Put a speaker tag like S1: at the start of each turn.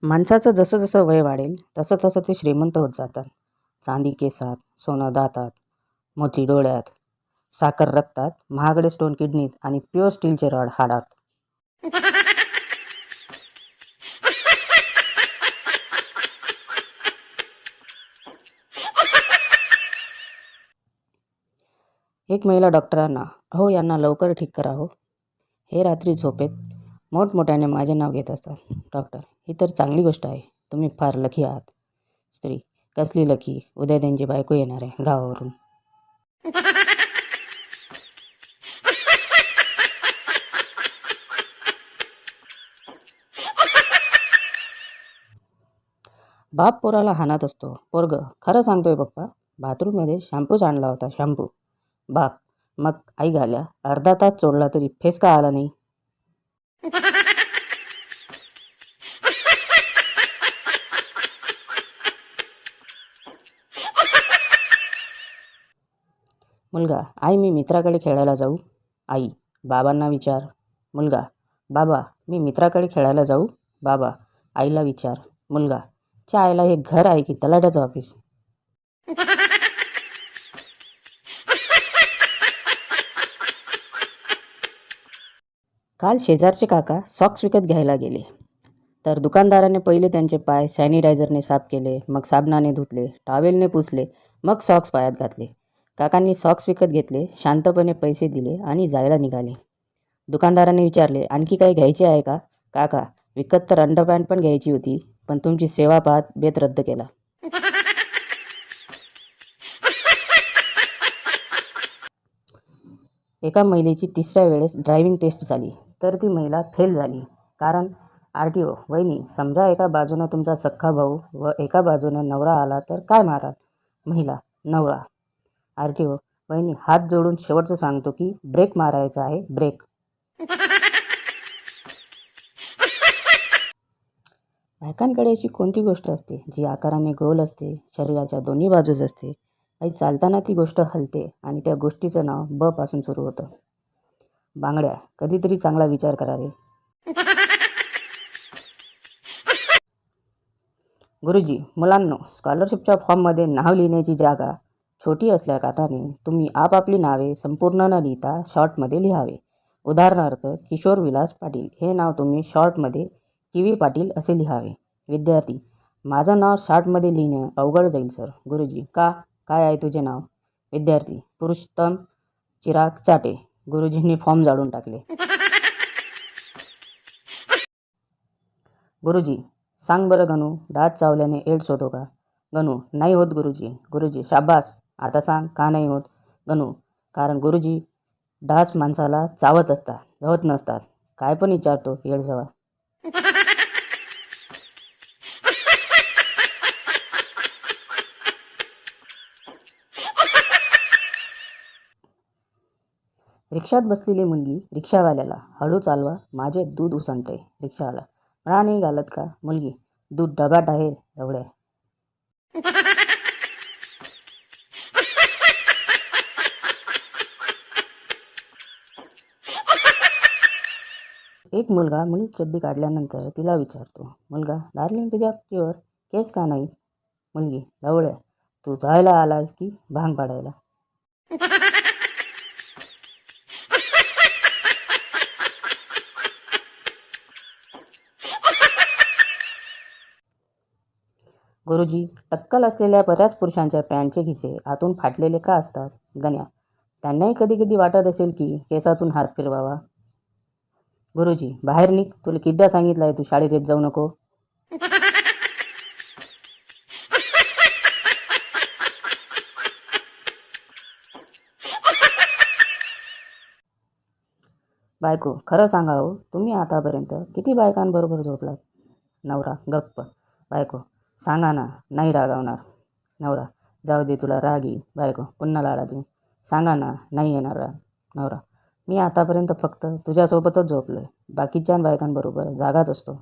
S1: माणसाचं जसं जसं वय वाढेल तसं तसं ते श्रीमंत होत जातात. चांदी केसात, सोनं दातात, मोती डोळ्यात, साखर रक्तात, महागडे स्टोन किडनीत आणि प्युअर स्टीलचे रॉड हाडात. एक महिला डॉक्टरांना, अहो यांना लवकर ठीक करा हो. हे रात्री झोपेत मोठमोठ्याने माझे नाव घेत असतात. डॉक्टर, ही तर चांगली गोष्ट आहे. तुम्ही फार लकी आहात. स्त्री, कसली लकी? उद्या त्यांची बायको येणार आहे गावावरून. बाप पोराला हाणत असतो. पोरग, खरं सांगतोय पप्पा, बाथरूममध्ये शॅम्पूच आणला होता, शॅम्पू. बाप, मग आई घाल्या अर्धा तास चोडला तरी फेस का आला नाही? मुलगा, आई मी मित्राकडे खेळायला जाऊ? आई, बाबांना विचार. मुलगा, बाबा मी मित्राकडे खेळायला जाऊ? बाबा, आईला विचार. मुलगा, च्या आईला हे घर आहे की तलाट्याचं ऑफिस? काल शेजारचे काका सॉक्स विकत घ्यायला गेले, तर दुकानदाराने पहिले त्यांचे पाय सॅनिटायझरने साफ केले, मग साबणाने धुतले, टॉवेलने पुसले, मग सॉक्स पायात घातले. काकांनी सॉक्स विकत घेतले, शांतपणे पैसे दिले आणि जायला निघाले. दुकानदाराने विचारले, आणखी काही घ्यायचे आहे का? काका, विकत तर अंडरपॅन्ट पण घ्यायची होती, पण तुमची सेवा पाहत बेत रद्द केला. एका महिलेची तिसऱ्या वेळेस ड्रायव्हिंग टेस्ट झाली, तर ती महिला फेल झाली. कारण RTO, वहिनी, समजा एका बाजूनं तुमचा सख्खा भाऊ व एका बाजूनं नवरा आला तर काय माराल? महिला, नवरा. RTO, वहिनी, हात जोडून शेवटचं सांगतो की ब्रेक मारायचा आहे, ब्रेक. बायकांकडे अशी कोणती गोष्ट असते जी आकाराने गोल असते, शरीराच्या दोन्ही बाजूस असते आणि चालताना ती गोष्ट हलते आणि त्या गोष्टीचं नाव ब पासून सुरू होतं? बांगड्या, कधीतरी चांगला विचार करा रे. गुरुजी, मुलांनो, स्कॉलरशिपच्या फॉर्ममध्ये नाव लिहिण्याची जागा छोटी असल्या कारणाने तुम्ही आपापली नावे संपूर्ण न लिहिता शॉर्टमध्ये लिहावे. उदाहरणार्थ, किशोर विलास पाटील हे नाव तुम्ही शॉर्टमध्ये किवी पाटील असे लिहावे. विद्यार्थी, माझं नाव शॉर्टमध्ये लिहिणं अवघड जाईल सर. गुरुजी, का? काय आहे तुझे नाव? विद्यार्थी, पुरुषोत्तम चिराग चाटे. गुरुजींनी फॉर्म जाळून टाकले. गुरुजी, सांग बरं गणू, डास चावल्याने एड्स होतो का? गणू, नाही होत गुरुजी. गुरुजी, शाबास. आता सांग, का नाही होत? गणू, कारण गुरुजी, डास माणसाला चावत असतात, धावत नसतात. काय पण विचारतो येडसवा. रिक्षात बसलेली मुलगी रिक्षावाल्याला, हळू चालवा, माझे दूध उसंतय. रिक्षावाला, म्हणा नाही घालत का? मुलगी, दूध डब्यात आहे एवढ्या. एक मुलगा मुली चड्डी काढल्यानंतर तिला विचारतो, मुलगा, डार्लिंग तुझ्या प्युअर केस का नाही? मुलगी, ढवळ्या, तू जायला आलास की भांग पाडायला? गुरुजी, टक्कल असलेल्या बऱ्याच पुरुषांच्या पॅन्टचे खिसे आतून फाटलेले का असतात? गण्या, त्यांनाही कधी कधी वाटत असेल की केसातून हात फिरवावा. गुरुजी, बाहेर निघ, तुला किद्दा सांगितलंय तू शाळेत येत जाऊ नको. बायको, खरं सांगा हो, तुम्ही आतापर्यंत किती बायकांबरोबर झोपलात? नवरा, गप्प. बायको, सांगा ना, नाही रागावणार. नवरा, जाऊ दे, तुला राग येईल. बायको, पुन्हा लाडा तुम्ही, सांगा ना, नाही येणार राग. नवरा, मी आतापर्यंत फक्त तुझ्यासोबतच झोपलोय, बाकीच्या बायकांबरोबर जागाच असतो.